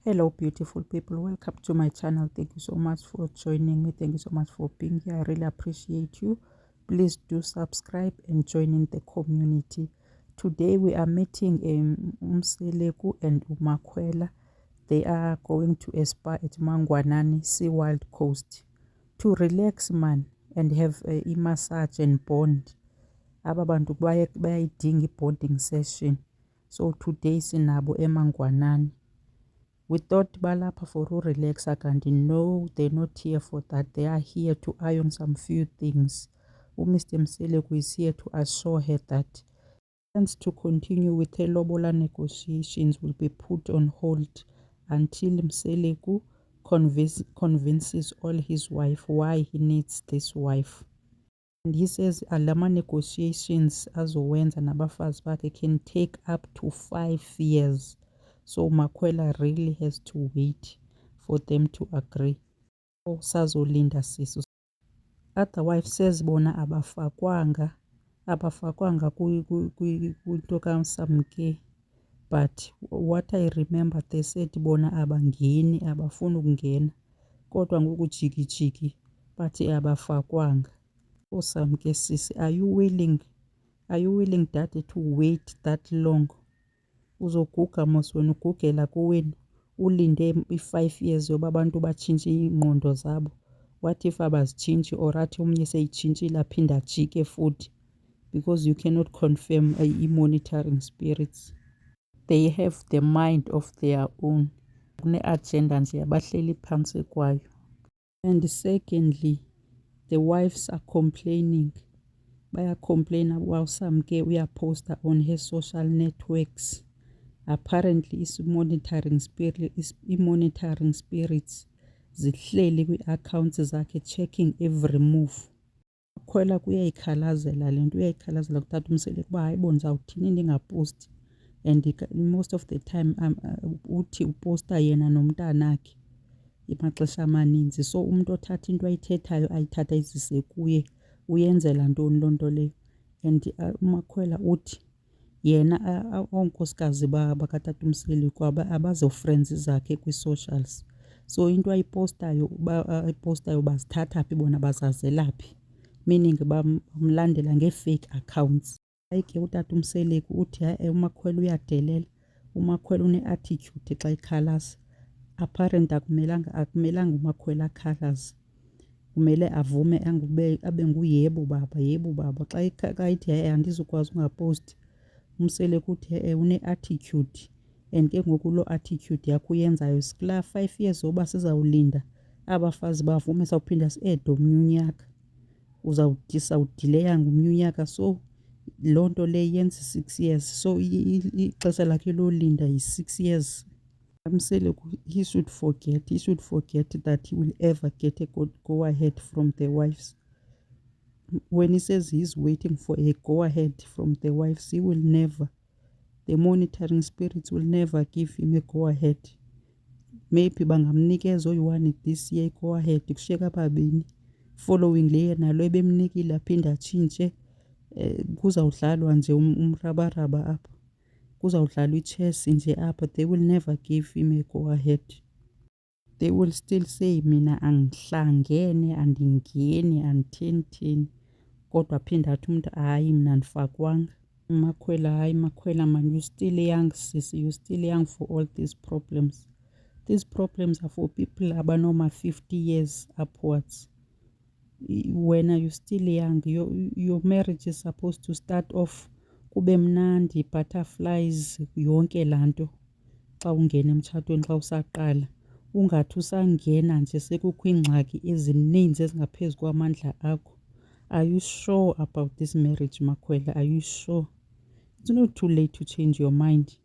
Hello beautiful people, welcome to my channel. Thank you so much for joining me. Thank you so much for being here. I really appreciate you. Please do subscribe and join in the community. Today we are meeting Umseleku and Umakwela. They are going to a spa at Mangwanani Sea Wild Coast to relax man and have a massage and bond. Aba bantu bayayidinga i-bonding session. So today sinabo eMangwanani. We thought balapha for relax kanti no, they're not here for that. They are here to iron some few things. Mr. Mseleku is here to assure her that plans to continue with her lobola negotiations will be put on hold until Mseleku convinces all his wife why he needs this wife. And he says alama negotiations azowenza nabafazi bakhe can take up to 5 years. So Makwela really has to wait for them to agree. So sazolinda sisu. Otherwise says bona abafakwanga kwinto kaMsamke. But what I remember they said bona abangeni abafuna ukungena kodwa ngokujikijiki bathi abafakwanga. Samke sisi, are you willing daddy to wait that long? Uzoguga mos wena ugugela kowenu ulinde i-5 years yoba abantu batshintshe iy'ngqondo zabo. What if abazitshintshi or athi omnye seyitshintshile aphinde ajike futhi? Because you cannot confirm i-monitoring spirits. They have the mind of their own. Kune-agenda nje abahleli phansi kwayo. And secondly, the wives are complaining. Bayacomplaina uSamke uyaposta on her social networks. Apparently i-monitoring spirits zihleli kwi-accounts zakhe checking every move. Makwela kuyayikhalazela lento, uyayikhalazela kuthatha Umseleku kuba hayi bo ndizawuthini ndingaposti. And most of the time uthi uposta yena nomntanakhe emaxesha amaninzi. So umuntu othatha into ayithethayo ayithatha izise kuye uyenzela ntoni loo nto leyo. And uMakwela uthi yena onkosikazi bakatata Umseleku abazo-friends zakhe kwi-socials. So into ayipostayo bazithatha phi bona bazazela phi, meaning bamlandela ngee-fake accounts. Hayi ke utata Umseleku uthi uMakwela uyadelela, uMakwela une-attitude xa ikhalaza. Apparent akumelanga uMakwela akhalaze, kumele avume abe nguyebo baba, yebo baba. Xa ithi andizukwazi ungaposti, Umseleku uthi une-attitude. And ke ngoku loo attitude yakho uyenzayo kulaa 5 years oba sizawulinda abafazi bavume sawuphinda si-ede omnye unyaka, sawudileya ngomnye unyaka. So loo nto le yenza 6 years. So ixesha lakhe lolinda yi-6 years. Umseleku he should forget that he will ever get a go ahead from the wives. When he says he's waiting for a go ahead from the wives, he will never, the monitoring spirits will never give him a go ahead. Maybe bangamnikeza oyi-1 this year go ahead kushiyeka ababini, following le yena lo ebemnikile aphinde atshintshe. Kuzawudlalwa nje umrabaraba apha, kuzawudlalwa i-chess nje apha. They will never give him a go ahead. They will still say mina angihlangene, andingeni, anditheni, kodwa aphinde athi umuntu hayi mina andifakwanga. Makwela hayi Makwela man, you still young sis, you still young for all these problems. These problems are for people abanoma 50 years upwards. When are you still young? Your marriage is supposed to start off kube mnandi, butterflies, yonke laa nto xa ungena emtshatweni xa usaqala. Ungathi usangena nje sekukho iingxaki ezininzi ezingaphezu kwamandla akho. Are you sure about this marriage Makwela? Are you sure? It's not too late to change your mind.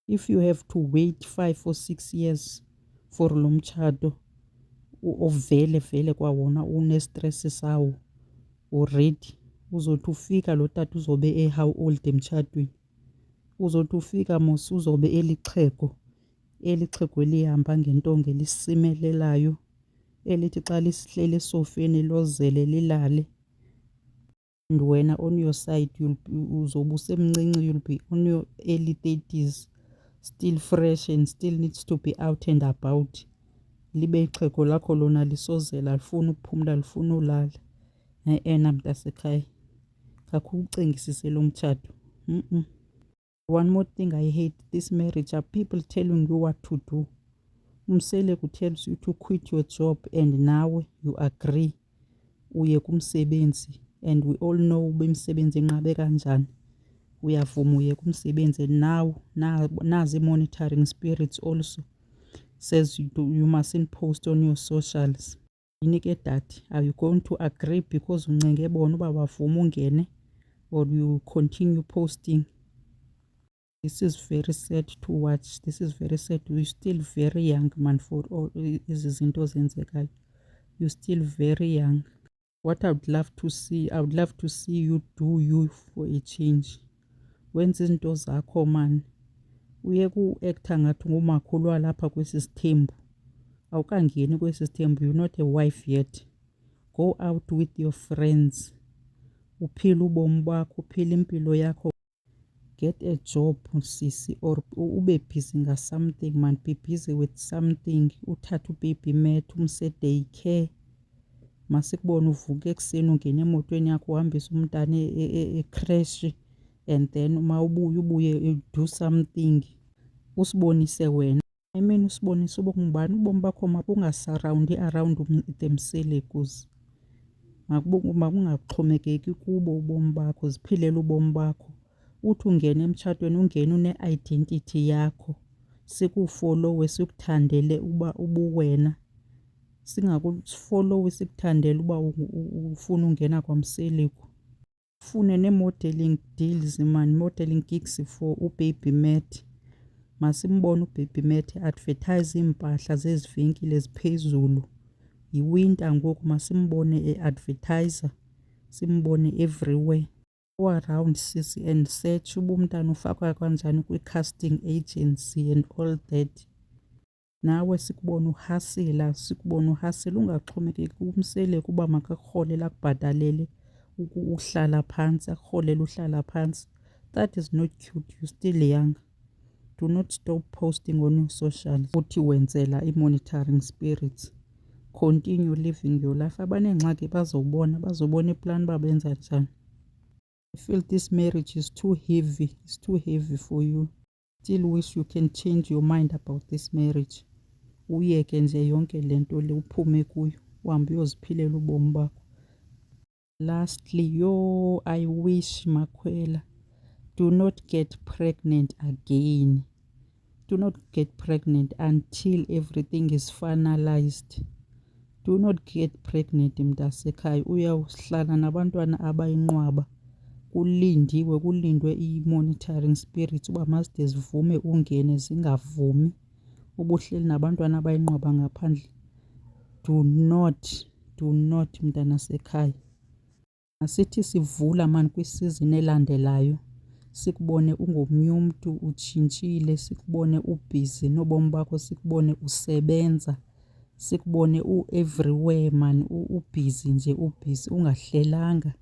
If you have to wait 5 or 6 years for lo mtshato ovele kwawona unestress sawo already, uzothi ufika lo tata uzobe how old emtshatweni? Uzothi ufika mos uzobe elixhego elihamba ngentonga elisimelelayo, elithi xa lisihleli esofeni lozele lilale. And wena on your side uzobe usemncinci, you'll be on your early 30s. still fresh and still needs to be out and about. Libe ixhego lakho lona lisozela lifuna ukuphumla lifuna ulala. Mntasekhaya kakhulu ucingisise lo mtshato. One more thing I hate this marriage are people telling you what to do. Umseleku tells you to quit your job and nawe you agree uye kumsebenzi, and we all know uba imisebenzi enqabe kanjani. Uyavuma uye kumsebenzi, and now nazi monitoring spirits also says you mustn't post on your socials. Yini ke dade, are you going to agree because uncenge bona uba bavuma ungene, or you continue posting? This is very sad to watch. This is very sad. You're still very young, man, for all ezi zinto zenzekayo. You're still very young. What I would love to see you do you for a change. Wenza izinto zakho man. Uye ku-acta ngathi ngumakhulu walapha kwesi sithembu. Awukangeni kwesi sithembu. You're not a wife yet. Go out with your friends. Uphile ubomi bakho, uphile impilo yakho. Get a job sisi, or ube busy nga something man. Be busy with something. Uthathe ubaby mat umse daycare. Masikubona uvuka ekuseni ungena emotweni yakho uhambisa umntana ecrash, and then uma ubuye do something. Usibonise wena. I mean usibonise uba ngubani ubomi bakho mabungasurroundi around themselves. Makungaxhomekeki kubo ubomi bakho, ziphilela ubomi bakho. Uthi ungena emtshatweni ungena une-identity yakho. Sikufollowe sikuthandele uba ubuwena. Singakufollowi sikuthandele uba ufuna ungena kwamseleku. Ufune ne-modeling deals man, modeling gigs for ubaby mat. Masimbone ubaby mat advertise impahla zezivenkile eziphezulu. Yiwinter ngoku masimbone e-advertiser, simbone everywhere. Go around sisi and search uba umntana ufakwa kanjani kwi-casting agency and all that. Nawe sikubona uhasila, ungaxhomekeki kumseleku uba makakurholele akubhatalele uhlala phantsi, akurholele uhlala phantsi. That is not cute. You're still young. Do not stop posting on your socials. Uthi wenzela i-monitoring spirits. Continue living your life. Abanengxaki bazobona iplan uba benza njani. I feel this marriage is too heavy. It's too heavy for you. Still wish you can change your mind about this marriage. Uyeke nje yonke lento le uphume kuyo, uhambe uyoziphilela ubomi bakho. Lastly, I wish Makhwela, do not get pregnant again. Do not get pregnant until everything is finalized. Do not get pregnant mntasekhaya. Uyawuhlala nabantwana abayinqwaba. Kulindwe i-monitoring spirits uba mazide zivume ungene zingavumi. Ubuhleli nabantwana abayinqwaba ngaphandle. Do not mntanasekhaya. Asithi sivula man kwisizini elandelayo. Sikubone ungomnye umntu, utshintshile, sikubone ubhizi nobomi bakho, sikubone usebenza, sikubone u-everywhere man, ubhizi nje ubhizi ungahlelanga.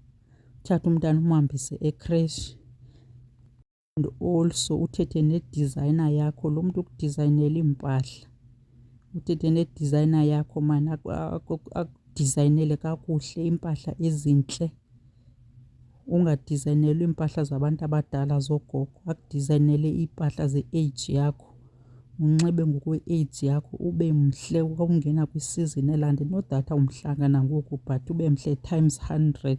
Uthathe umntana umhambise ecrash, and also uthethe ne-designer yakho, lo mntu ukudizayinela iimpahla. Uthethe ne-designer yakho man akudizayinele kakuhle iimpahla ezintle. Ungadizayinelwa iimpahla zabantu abadala zogogo, akudizayinele iimpahla ze-age yakho. Unxibe ngokwe-age yakho ube mhle ungena kwisizini elandelayo. Not that awumhlanga nangoku but ube mhle times 100.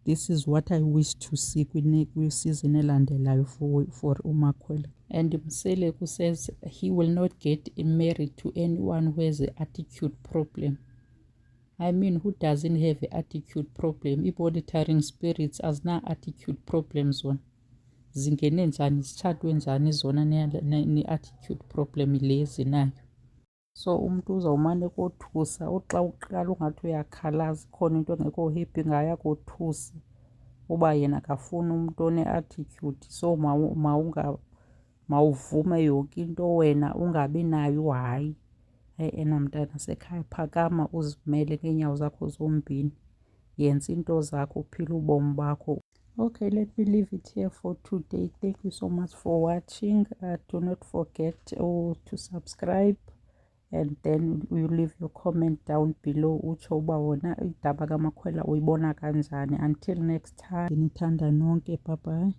This is what I wish to see kwisizini elandelayo for uMakhwela. And Mseleku says he will not get married to anyone who has an attitude problem. I mean, who doesn't have an attitude problem? I-monitoring spirits azina-attitude problems zona. Zingene njani, zitshatwe njani zona ne-attitude problem le zinayo. So umntu uzawumane kothusa, xa uqala ungathi uyakhalaza khona into engekho happy ngayo akothusa uba yena akafuni umntu one-attitude. So mawuvume yonke into wena ungabi nayo hayi. Mntanasekhaya phakama uzimele ngeenyawo zakho zombini. Yenza into zakho, uphile ubomi bakho. Okay, let me leave it here for today. Thank you so much for watching. Do not forget to subscribe, and then you leave your comment down below utsho uba wona indaba kamakhwela uyibona kanjani. Until next time, ndinithanda nonke. Bye bye.